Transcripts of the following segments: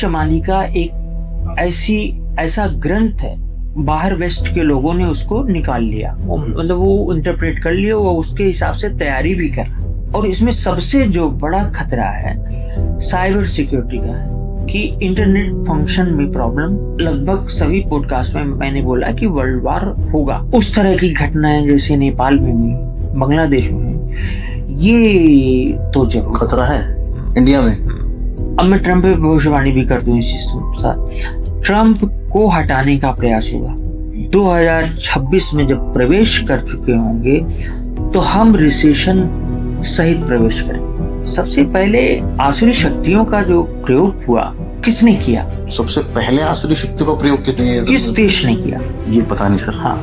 भविष्यवाणी का एक ऐसा ग्रंथ है, बाहर वेस्ट के लोगों ने उसको निकाल लिया, मतलब वो इंटरप्रेट कर लिया, वो उसके हिसाब से तैयारी भी कर रहा। और इसमें सबसे जो बड़ा खतरा है साइबर सिक्योरिटी का है कि इंटरनेट फंक्शन में प्रॉब्लम। लगभग सभी पॉडकास्ट में मैंने बोला कि वर्ल्ड वार होगा। उस तरह की घटनाएं जैसे नेपाल में हुई, बांग्लादेश में हुई, ये तो जरूर खतरा है इंडिया में। अब मैं ट्रम्प पे भविष्यवाणी भी कर दूं इसी साथ। ट्रम्प को हटाने का प्रयास होगा। 2026 में जब प्रवेश कर चुके होंगे तो हम रिसेशन सहित प्रवेश करेंगे। सबसे पहले आसुरी शक्तियों का जो प्रयोग हुआ किसने किया? सबसे पहले आसुरी शक्तियों का प्रयोग किसने किया? किस देश ने किया? ये पता नहीं सर। हाँ,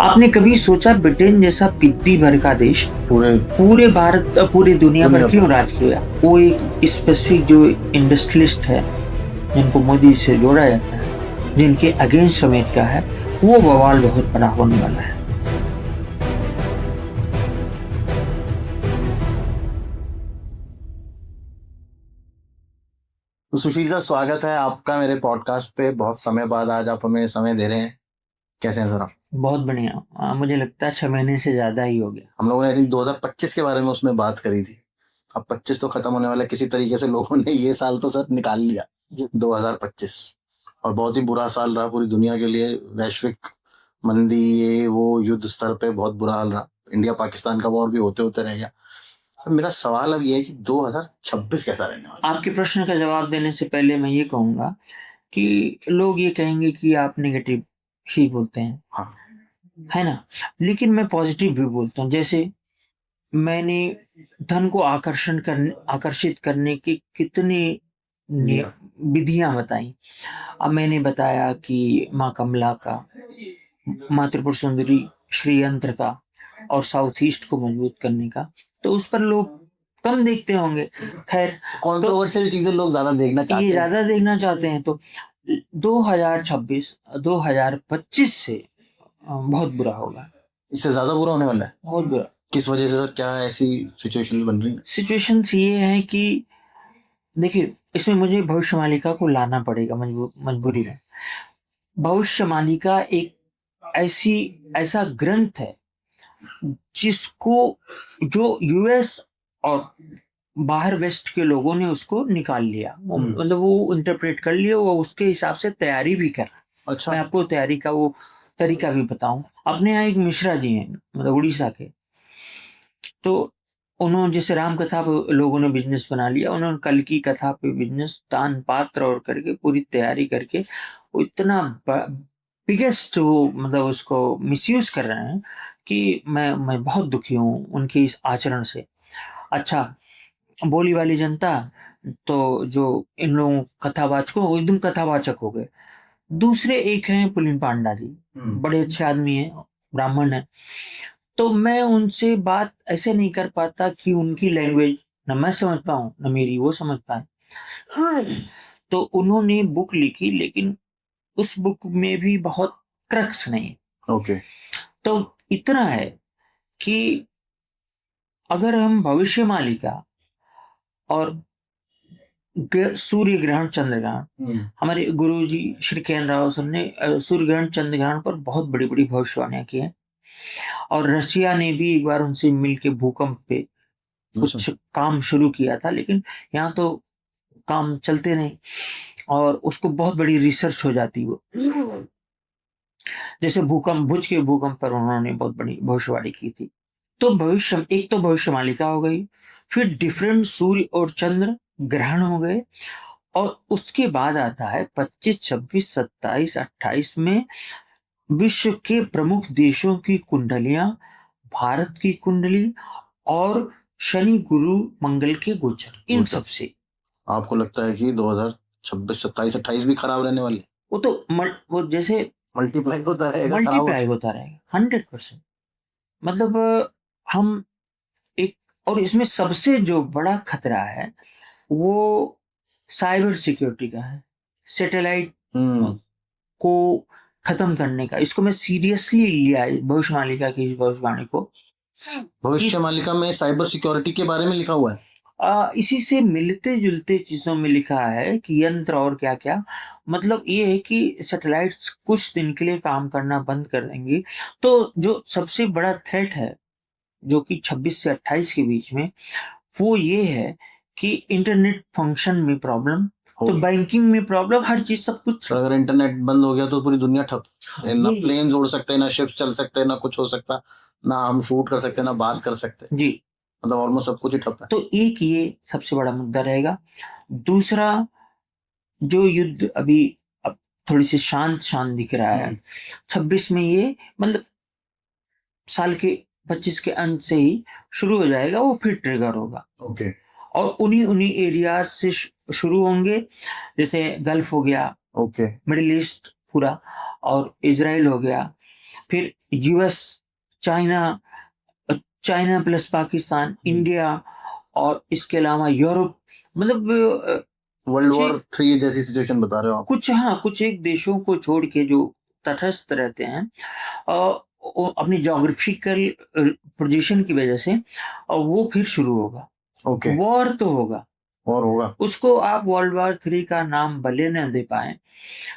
आपने कभी सोचा ब्रिटेन जैसा पिद्दी भर का देश पूरे भारत पूरी दुनिया भर क्यों राज किया? वो एक स्पेसिफिक जो इंडस्ट्रियलिस्ट है जिनको मोदी से जोड़ा जाता है, जिनके अगेंस्ट अमेरिका है, वो बवाल बहुत बड़ा होने वाला है। तो सुशील सर, स्वागत है आपका मेरे पॉडकास्ट पे। बहुत समय बाद आज आप हमें समय दे रहे हैं। कैसे हैं सर आप? बहुत बढ़िया। मुझे लगता है 6 महीने से ज्यादा ही हो गया। हम लोगों ने 2025 के बारे में उसमें बात करी थी। अब 25 तो खत्म होने वाला है। किसी तरीके से लोगों ने ये साल तो सर निकाल लिया 2025, और बहुत ही बुरा साल रहा पूरी दुनिया के लिए। वैश्विक मंदी, ये वो, युद्ध स्तर पे बहुत बुरा हाल रहा। इंडिया पाकिस्तान का वॉर भी होते होते रह गया। सर मेरा सवाल अब ये है कि 2026 कैसा रहने वाला? आपके प्रश्न का जवाब देने से पहले मैं ये कहूंगा कि लोग ये कहेंगे कि आप नेगेटिव ही बोलते हैं। हाँ, है ना? लेकिन मैं पॉजिटिव भी बोलता हूँ। जैसे मैंने धन को आकर्षित करने की कितनी विधियां बताई। अब मैंने बताया कि माँ कमला का, माँ त्रिपुर सुंदरी, श्री यंत्र का और साउथ ईस्ट को मजबूत करने का, तो उस पर लोग कम देखते होंगे। खैर, कंट्रोवर्शियल चीजें लोग ज्यादा देखना चाहते हैं। ये ज्यादा देखना चाहते हैं। तो 2025 से बहुत बुरा होगा। इससे ज्यादा बुरा होने वाला है? बहुत बुरा। किस वजह से सर? क्या ऐसी सिचुएशन बन रही है? सिचुएशन ये है कि देखिए, इसमें मुझे भविष्यवाणी को लाना पड़ेगा मजबूरी में। भविष्यवाणी का एक ऐसा ग्रंथ है जिसको जो यूएस और बाहर वेस्ट के लोगों ने उसको निकाल लिया, मतलब वो इंटरप्रेट कर लिया, वो उसके हिसाब से तैयारी भी कर रहा। अच्छा। मैं आपको तैयारी का वो तरीका भी बताऊं। अपने यहाँ एक मिश्रा जी हैं, मतलब उड़ीसा के, तो उन्होंने जैसे राम कथा पे लोगों ने बिजनेस बना लिया, उन्होंने कल की कथा पे बिजनेस दान पात्र और करके पूरी तैयारी करके वो इतना बिगेस्ट वो मतलब उसको मिसयूज कर रहे हैं कि मैं बहुत दुखी हूँ उनके इस आचरण से। अच्छा, बोली वाली जनता तो जो इन लोगों कथावाचकों वो एकदम कथावाचक हो गए। दूसरे एक हैं पुलिन पांडा जी, बड़े अच्छे आदमी हैं, ब्राह्मण हैं। तो मैं उनसे बात ऐसे नहीं कर पाता कि उनकी लैंग्वेज न मैं समझ पाऊं न मेरी वो समझ पाए। हाँ, तो उन्होंने बुक लिखी, लेकिन उस बुक में भी बहुत क्रक्स नहीं। ओके। तो इतना है कि अगर हम भविष्यवाणी का और सूर्य ग्रहण, चंद्र ग्रहण, हमारे गुरु जी श्री केन राव सर ने सूर्य ग्रहण चंद्र ग्रहण पर बहुत बड़ी बड़ी भविष्यवाणियां की हैं। और रशिया ने भी एक बार उनसे मिलके भूकंप पे कुछ काम शुरू किया था, लेकिन यहाँ तो काम चलते नहीं और उसको बहुत बड़ी रिसर्च हो जाती वो। जैसे भूज के भूकंप पर उन्होंने बहुत बड़ी भविष्यवाणी की थी। तो एक तो भविष्यवाणी हो गई, फिर डिफरेंट सूर्य और चंद्र ग्रहण हो गए, और उसके बाद आता है 25, 26, 27, 28 में विश्व के प्रमुख देशों की कुंडलियां, भारत की कुंडली और शनि गुरु मंगल के गोचर, इन सब से। आपको लगता है कि 2026, 27, 28 भी खराब रहने वाले? वो तो वो जैसे मल्टीप्लाई होता रहेगा 100%। मतलब हम एक, और इसमें सबसे जो बड़ा खतरा है वो साइबर सिक्योरिटी का है, सैटेलाइट को खत्म करने का। इसको मैं सीरियसली लिया भविष्यवाणी की भविष्यवाणी को। भविष्यवाणी में साइबर सिक्योरिटी के बारे में लिखा हुआ है? इसी से मिलते जुलते चीजों में लिखा है कि यंत्र और क्या क्या, मतलब ये है कि सैटेलाइट्स कुछ दिन के लिए काम करना बंद कर देंगे। तो जो सबसे बड़ा थ्रेट है जो कि 26 से 28 के बीच में, वो ये है कि इंटरनेट फंक्शन में प्रॉब्लम, तो होगी। बैंकिंग में प्रॉब्लम, हर चीज सब कुछ। सर अगर इंटरनेट बंद हो गया तो पूरी दुनिया ठप, ना ये प्लेन उड़ सकते, ना शिप्स चल सकते, ना कुछ हो सकता, ना हम शूट कर सकते, ना बात कर सकते, जी, मतलब ऑलमोस्ट सब कुछ ही ठप है। तो एक ये सबसे बड़ा मुद्दा रहेगा। दूसरा, जो युद्ध अभी अब थोड़ी सी शांत शांत दिख रहा है, 26 में ये मतलब साल के 25 के अंत से ही शुरू हो जाएगा, वो फिर ट्रिगर होगा। ओके और उन्हीं उन्हीं एरियाज से शुरू होंगे, जैसे गल्फ हो गया, ओके मिडिल ईस्ट पूरा, और इजराइल हो गया, फिर US, China, China plus Pakistan, India, और इसके अलावा यूरोप, मतलब वर्ल्ड कुछ वॉर एक 3 जैसी सिचुएशन बता रहे हो आप? कुछ हाँ, कुछ एक देशों को छोड़ के जो तटस्थ रहते हैं, वो अपनी जोग्राफिकल पोजीशन की वजह से, वो फिर शुरू होगा। ओके वॉर तो होगा, और होगा। उसको आप वर्ल्ड वॉर 3 का नाम भले न दे पाए,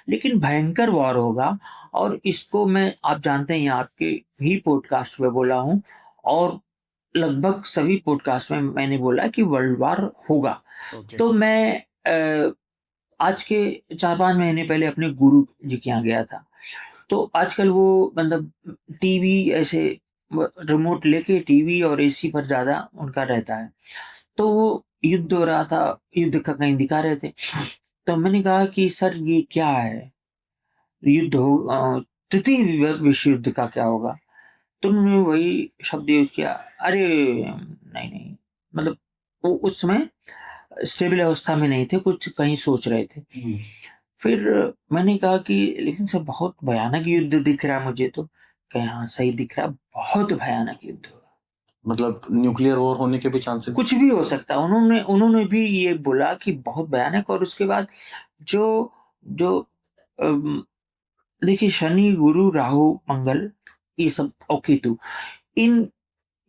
लेकिन भयंकर वॉर होगा। और इसको मैं, आप जानते हैं, आपके ही पॉडकास्ट में बोला हूँ, और लगभग सभी पॉडकास्ट में मैंने बोला कि वर्ल्ड वॉर होगा। ओके तो मैं आज के 4-5 महीने पहले अपने गुरु जी के यहाँ गया था। तो आजकल वो मतलब टीवी ऐसे रिमोट लेके टीवी और एसी पर ज़्यादा उनका रहता है। तो वो युद्ध हो रहा था, युद्ध का कहीं दिखा रहे थे। तो मैंने कहा कि सर ये क्या है? युद्ध हो, तृतीय विश्व युद्ध का क्या होगा? तो उन्होंने वही शब्द यूज़ किया, अरे नहीं, नहीं, मतलब वो उस समय स्टेबल अवस्था में नहीं थे, कुछ कहीं सोच रहे थे। फिर मैंने कहा कि लेकिन सर बहुत भयानक युद्ध दिख रहा है मुझे तो। कहे हाँ, सही दिख रहा है, बहुत भयानक युद्ध होगा। मतलब न्यूक्लियर वॉर होने के भी चांसेस? कुछ भी हो सकता है। उन्होंने उन्होंने भी ये बोला कि बहुत भयानक। और उसके बाद जो जो अम, देखिए, शनि, गुरु, राहु, मंगल, ये सब और केतु, इन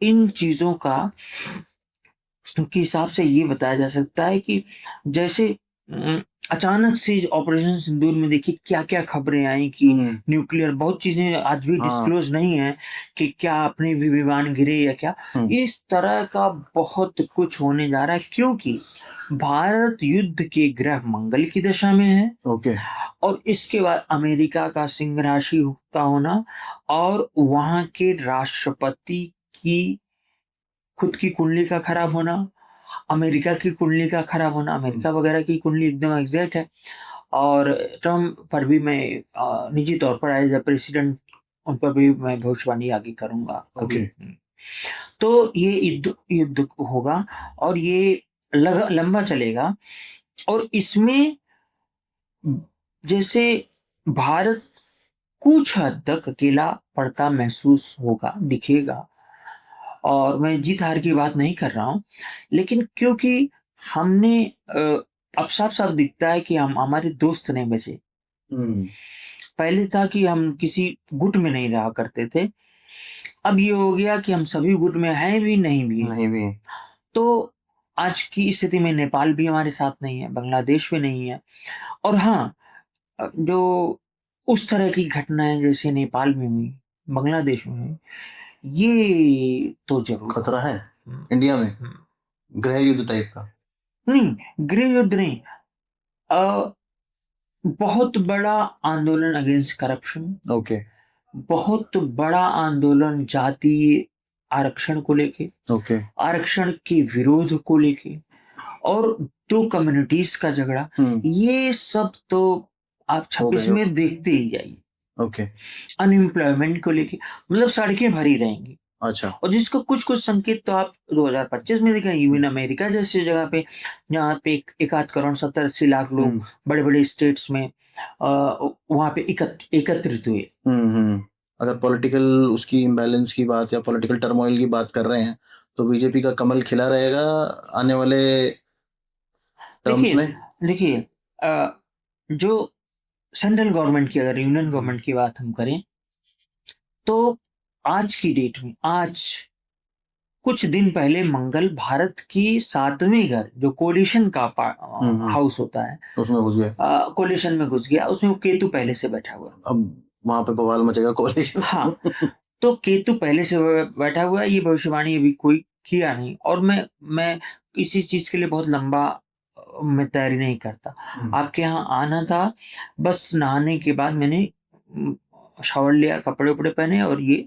इन चीजों का के हिसाब से ये बताया जा सकता है कि जैसे अचानक से ऑपरेशन सिंदूर में देखिए क्या-क्या खबरें आई कि न्यूक्लियर, बहुत चीजें आज भी हाँ। डिस्क्लोज नहीं है कि क्या अपने भी विमान गिरे या क्या। इस तरह का बहुत कुछ होने जा रहा है, क्योंकि भारत युद्ध के ग्रह मंगल की दशा में है। ओके और इसके बाद अमेरिका का सिंह राशि का होना, और वहां के राष्ट्रपति की खुद की कुंडली का खराब होना, अमेरिका की कुंडली का खराब होना, अमेरिका वगैरह की कुंडली एकदम एग्जैक्ट है। और ट्रम्प पर भी मैं निजी तौर पर एज अ प्रेसिडेंट उन पर भी मैं भविष्यवाणी आगे करूंगा अभी। ओके तो ये युद्ध युद्ध होगा, और ये लंबा चलेगा। और इसमें जैसे भारत कुछ हद तक अकेला पड़ता महसूस होगा, दिखेगा। और मैं जीत हार की बात नहीं कर रहा हूँ, लेकिन क्योंकि हमने अब साफ साफ दिखता है कि हम, हमारे दोस्त नहीं बचे। पहले था कि हम किसी गुट में नहीं रहा करते थे, अब ये हो गया कि हम सभी गुट में हैं भी, नहीं भी नहीं भी। तो आज की स्थिति में नेपाल भी हमारे साथ नहीं है, बांग्लादेश भी नहीं है। और हाँ, जो उस तरह की घटनाएं जैसे नेपाल में हुई, बांग्लादेश में हुई, ये तो जरूर खतरा है हम्म, इंडिया में, हम्म। गृह युद्ध टाइप का? नहीं, गृह युद्ध नहीं, अ, बहुत बड़ा आंदोलन अगेंस्ट करप्शन, ओके बहुत बड़ा आंदोलन जातीय आरक्षण को लेके, ओके आरक्षण के विरोध को लेके, और दो कम्युनिटीज का झगड़ा, ये सब तो आप 26 में देखते ही जाइए। ओके अनएम्प्लॉयमेंट को लेके, मतलब सड़कें भरी रहेंगी। अच्छा और जिसको कुछ कुछ संकेत तो आप 2025 में दिख रहे हैं, इवन अमेरिका जैसी जगह पे, जहाँ पे 1.70-80 लाख लोग बड़े बड़े स्टेट्स में वहां पे एकत्रित हुए। अगर पॉलिटिकल उसकी इम्बैलेंस की बात या पॉलिटिकल टर्मोइल की बात कर रहे हैं तो बीजेपी का कमल खिला रहेगा आने वाले टर्म्स देखिए में? देखिए, जो सेंट्रल गवर्नमेंट की, अगर यूनियन गवर्नमेंट की बात हम करें, तो आज की डेट में, आज कुछ दिन पहले मंगल भारत की 7वें घर जो कोलिशन का हाउस होता है उसमें घुस गया, कोलिशन में घुस गया, उसमें वो केतु पहले से बैठा हुआ है। अब वहां पे बवाल मचेगा कोलिशन। हाँ, तो केतु पहले से बैठा हुआ है, ये भविष्यवाणी अभी कोई किया नहीं, और मैं किसी चीज के लिए बहुत लंबा मैं तैयारी नहीं करता। आपके यहाँ आना था, बस नहाने के बाद मैंने शावर लिया, कपड़े उपड़े पहने और ये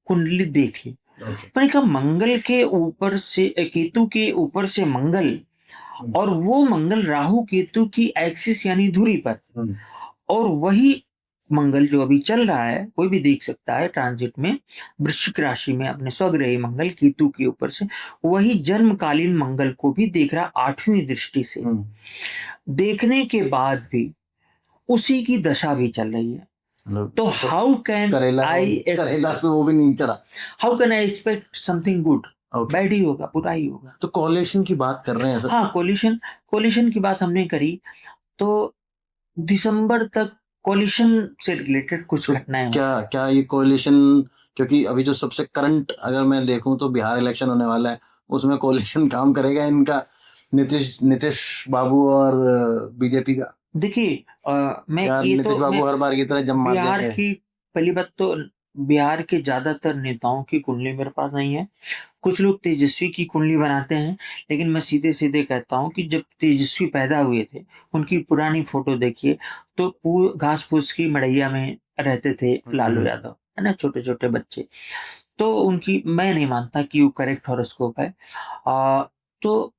कुंडली देख ली। मैंने कहा मंगल के ऊपर से केतु के ऊपर से मंगल, और वो मंगल राहु केतु की एक्सिस यानी धुरी पर, और वही मंगल जो अभी चल रहा है कोई भी देख सकता है ट्रांजिट में, वृश्चिक राशि में अपने स्वग्रही मंगल केतु के ऊपर से, वही जन्मकालीन मंगल को भी देख रहा 8वीं दृष्टि से। देखने के बाद भी उसी की दशा भी चल रही है, तो हाउ कैन आई वो भी नहीं चढ़ा, how can I expect something good? Bad ही होगा, बुरा ही होगा। तो कोलिशन की बात कर रहे हैं सर। हाँ, कोलिशन की बात हमने करी, तो दिसंबर तक कोलिशन से रिलेटेड कुछ घटनाएं क्या ये कोलिशन, क्योंकि अभी जो सबसे करंट अगर मैं देखूं तो बिहार इलेक्शन होने वाला है, उसमें कोलिशन काम करेगा इनका, नीतीश बाबू और बीजेपी का। देखिए मैं ये नीतीश बाबू हर बार की तरह जम मार बिहार देते हैं। की पहली बात तो बिहार के ज्यादातर नेताओं की कुंडली मेरे पास नहीं है। कुछ लोग तेजस्वी की कुंडली बनाते हैं, लेकिन मैं सीधे सीधे कहता हूँ कि जब तेजस्वी पैदा हुए थे उनकी पुरानी फोटो देखिए तो घास फूस की मड़ैया में रहते थे लालू यादव, है ना, छोटे छोटे बच्चे। तो उनकी मैं नहीं मानता कि वो करेक्ट हॉरोस्कोप है। तो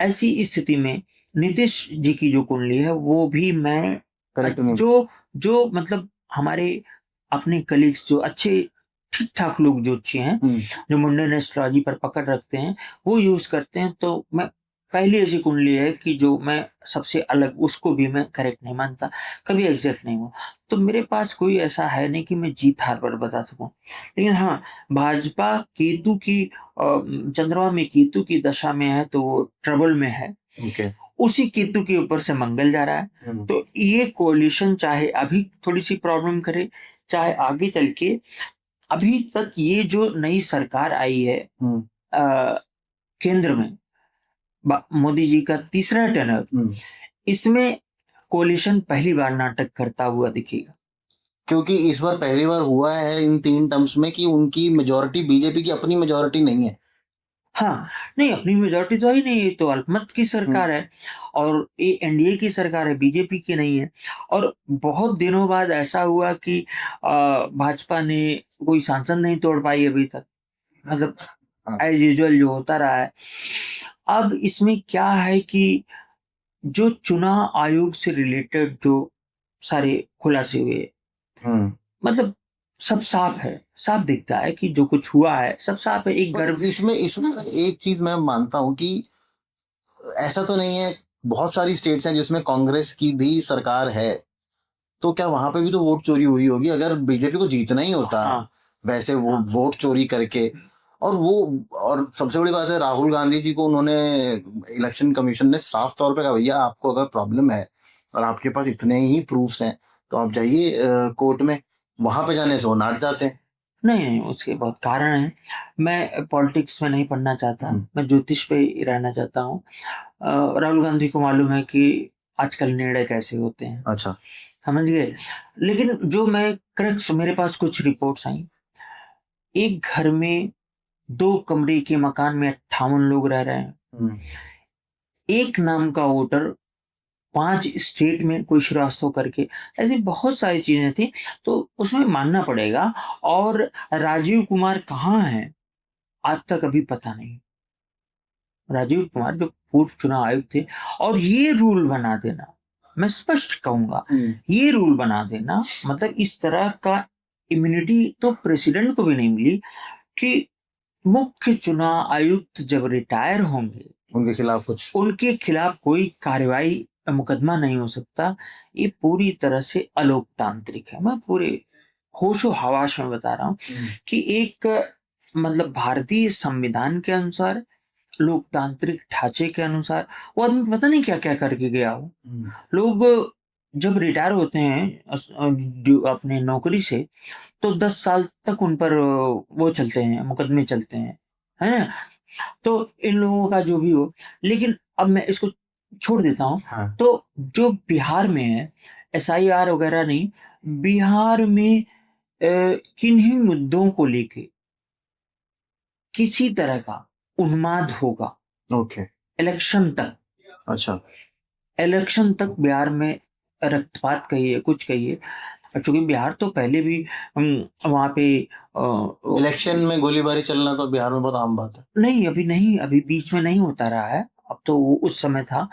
ऐसी स्थिति में नीतीश जी की जो कुंडली है वो भी मैं करेक्ट नहीं। जो मतलब हमारे अपने कलीग्स जो अच्छे ठीक ठाक लोग जो अच्छे हैं, जो मुंडन एस्ट्रोलॉजी पर पकड़ रखते हैं, वो यूज करते हैं। तो मैं पहली ऐसी कुंडली है कि जो मैं सबसे अलग, उसको भी मैं करेक्ट नहीं मानता, कभी एग्जैक्ट नहीं हुआ। तो मेरे पास कोई ऐसा है नहीं कि मैं जीत हार पर बता सकूं। लेकिन हाँ, भाजपा केतु की चंद्रमा में केतु की दशा में है तो वो ट्रबल में है। उसी केतु के ऊपर से मंगल जा रहा है, तो ये कोलिशन चाहे अभी थोड़ी सी प्रॉब्लम करे, चाहे आगे चल के, अभी तक ये जो नई सरकार आई है केंद्र में, मोदी जी का तीसरा टर्न, इसमें कोलिशन पहली बार नाटक करता हुआ दिखेगा। क्योंकि इस बार पहली बार हुआ है इन 3 टर्म्स में कि उनकी मेजोरिटी, बीजेपी की अपनी मेजोरिटी नहीं है। हाँ, नहीं अपनी मेजोरिटी तो ही नहीं, ये तो अल्पमत की सरकार है, और ये एनडीए की सरकार है, बीजेपी की नहीं है। और बहुत दिनों बाद ऐसा हुआ कि भाजपा ने कोई सांसद नहीं तोड़ पाई अभी तक, मतलब एज यूजुअल जो होता रहा है। अब इसमें क्या है कि जो चुनाव आयोग से रिलेटेड जो सारे खुलासे हुए, मतलब सब साफ है, साफ दिखता है कि जो कुछ हुआ है सब साफ है। एक गर्व इसमें एक चीज मैं मानता हूं कि ऐसा तो नहीं है, बहुत सारी स्टेट्स हैं जिसमें कांग्रेस की भी सरकार है, तो क्या वहां पे भी तो वोट चोरी हुई होगी? अगर बीजेपी को जीतना ही होता वैसे वो वोट चोरी करके, और सबसे बड़ी बात है राहुल गांधी जी को उन्होंने, इलेक्शन कमीशन ने साफ तौर पे कहा भैया आपको अगर प्रॉब्लम है और आपके पास इतने ही प्रूफ्स हैं तो आप जाइए कोर्ट में, वहां पे जाने से वो नाट जाते हैं। नहीं, उसके बहुत कारण हैं। मैं पॉलिटिक्स में नहीं पढ़ना चाहता, मैं ज्योतिष पे ही रहना चाहता हूँ। राहुल गांधी को मालूम है कि आजकल निर्णय कैसे होते हैं। अच्छा, समझ गए। लेकिन जो मैं करेक्ट, मेरे पास कुछ रिपोर्ट्स आई, एक घर में 2 कमरे के मकान में 58 लोग रह रहे हैं। एक नाम का वोटर 5 स्टेट में कोई श्रीवास्तव करके, ऐसी बहुत सारी चीजें थी। तो उसमें मानना पड़ेगा। और राजीव कुमार कहाँ हैं आज तक अभी पता नहीं। राजीव कुमार जो पूर्व चुनाव आयुक्त थे, और ये रूल बना देना, मैं स्पष्ट कहूंगा, ये रूल बना देना, मतलब इस तरह का इम्यूनिटी तो प्रेसिडेंट को भी नहीं मिली कि मुख्य चुनाव आयुक्त जब रिटायर होंगे उनके खिलाफ कोई कार्रवाई, मुकदमा नहीं हो सकता। ये पूरी तरह से अलोकतांत्रिक है। मैं पूरे होशो हवास में बता रहा हूँ कि एक मतलब भारतीय संविधान के अनुसार, लोकतांत्रिक ढांचे के अनुसार वो आदमी पता नहीं क्या क्या करके गया हो। लोग जब रिटायर होते हैं अपने नौकरी से, तो 10 साल तक उन पर वो चलते हैं, मुकदमे चलते हैं, है ना। तो इन लोगों का जो भी हो, लेकिन अब मैं इसको छोड़ देता हूँ। हाँ तो जो बिहार में है, SIR वगैरह नहीं, बिहार में किन्हीं मुद्दों को लेके किसी तरह का उन्माद होगा ओके इलेक्शन तक। अच्छा इलेक्शन तक बिहार में रक्तपात कहिए, कुछ कहिए, चूंकि बिहार तो पहले भी वहाँ पे इलेक्शन में गोलीबारी चलना तो बिहार में बहुत आम बात है। नहीं, अभी नहीं, अभी बीच में नहीं होता रहा है, अब तो वो उस समय था।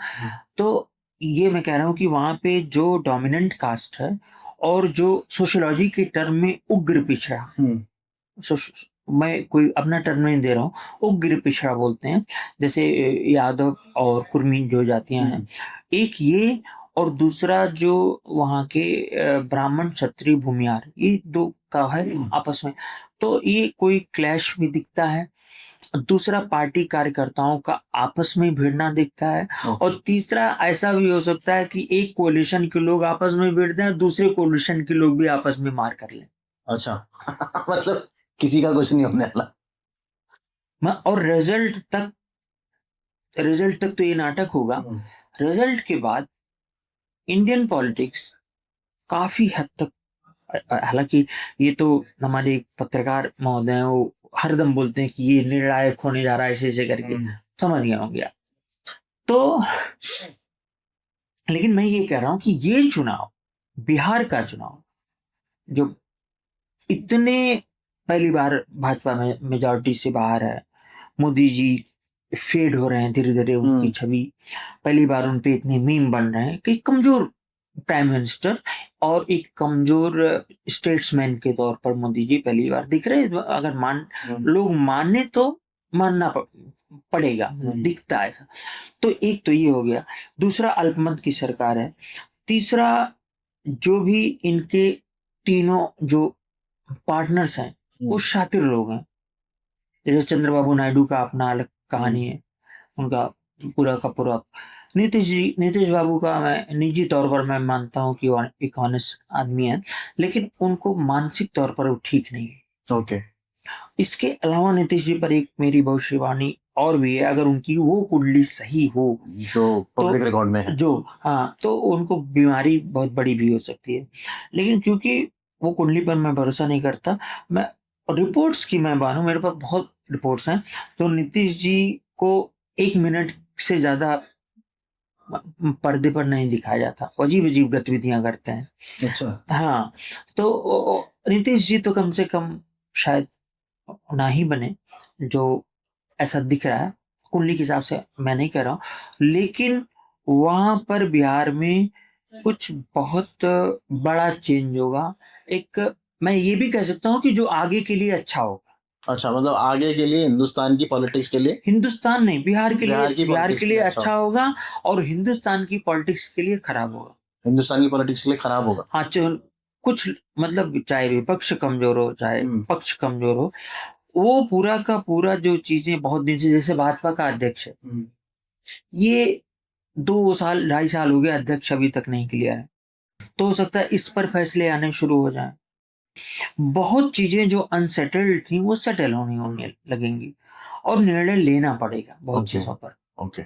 तो ये मैं कह रहा हूँ कि वहाँ पे जो डोमिनेंट कास्ट है और जो सोशियोलॉजी के टर्म में उग्र पिछड़ा, मैं कोई अपना टर्म नहीं दे रहा हूँ, उग्र पिछड़ा बोलते हैं, जैसे यादव और कुर्मी जो जातियां हैं, एक ये, और दूसरा जो वहाँ के ब्राह्मण क्षत्रिय भूमियार, ये दो का है आपस में। तो ये कोई क्लैश भी दिखता है। दूसरा पार्टी कार्यकर्ताओं का आपस में भिड़ना दिखता है। और तीसरा ऐसा भी हो सकता है कि एक कोalition के लोग आपस में भिड़ जाएं, दूसरे कोalition के लोग भी आपस में मार कर लें। अच्छा मतलब किसी का कुछ नहीं होने वाला। और रिजल्ट तक तो ये नाटक होगा। रिजल्ट के बाद इंडियन पॉलिटिक्स काफी हद तक, हालांकि ये तो हमारे पत्रकार महोदय हैं, वो हरदम बोलते हैं कि ये निर्णायक होने जा रहा है, ऐसे ऐसे करके, समझ गया होंगे आप। तो लेकिन मैं ये कह रहा हूं कि ये चुनाव, बिहार का चुनाव, जो इतने पहली बार भाजपा में मेजॉरिटी से बाहर है, मोदी जी फेड हो रहे हैं धीरे धीरे, उनकी छवि, पहली बार उन पे इतने मीम बन रहे हैं कि कमजोर प्राइम मिनिस्टर और एक कमजोर स्टेट्समैन के तौर पर मोदी जी पहली बार दिख रहे हैं। अगर लोग माने तो मानना पड़ेगा, दिखता है ऐसा। तो एक तो ये हो गया। दूसरा, अल्पमत की सरकार है। तीसरा, जो भी इनके तीनों जो पार्टनर्स हैं वो शातिर लोग हैं। जैसे चंद्रबाबू नायडू का अपना अलग कहानी है, उनका पूरा का पूरा। नीतीश बाबू का मैं निजी तौर पर मैं मानता हूँ कि वो एक ऑनेस्ट आदमी है, लेकिन उनको मानसिक तौर पर वो ठीक नहीं है। ओके इसके अलावा नीतीश जी पर एक मेरी भविष्यवाणी और भी है, अगर उनकी वो कुंडली सही हो जो पब्लिक रिकॉर्ड में है, जो हाँ, तो उनको बीमारी बहुत बड़ी भी हो सकती है। लेकिन क्योंकि वो कुंडली पर मैं भरोसा नहीं करता, मैं रिपोर्ट्स की मैं मानूं, मेरे पास बहुत रिपोर्ट्स हैं, तो नीतीश जी को 1 मिनट से ज्यादा पर्दे पर नहीं दिखाया जाता, अजीब अजीब गतिविधियां करते हैं। अच्छा हाँ, तो नीतीश जी तो कम से कम शायद ना ही बने, जो ऐसा दिख रहा है कुंडली के हिसाब से, मैं नहीं कह रहा हूँ। लेकिन वहां पर बिहार में कुछ बहुत बड़ा चेंज होगा। एक, मैं ये भी कह सकता हूँ कि जो आगे के लिए अच्छा होगा। अच्छा मतलब आगे के लिए हिंदुस्तान की पॉलिटिक्स के लिए, हिंदुस्तान नहीं, बिहार के लिए, बिहार politics के लिए अच्छा होगा, और हिंदुस्तान की पॉलिटिक्स के लिए खराब होगा। हिंदुस्तान की पॉलिटिक्स के लिए खराब होगा। हाँ, कुछ मतलब चाहे विपक्ष कमजोर हो, चाहे पक्ष कमजोर हो, वो पूरा का पूरा जो चीजें बहुत दिन से, जैसे भाजपा का अध्यक्ष है, ये 2 साल 2.5 साल हो गए, अध्यक्ष अभी तक नहीं क्लियर है। तो हो सकता है इस पर फैसले आने शुरू हो जाएं। बहुत चीजें जो अनसेटल्ड थी वो सेटल होने लगेंगी, और निर्णय लेना पड़ेगा बहुत चीजों पर। ओके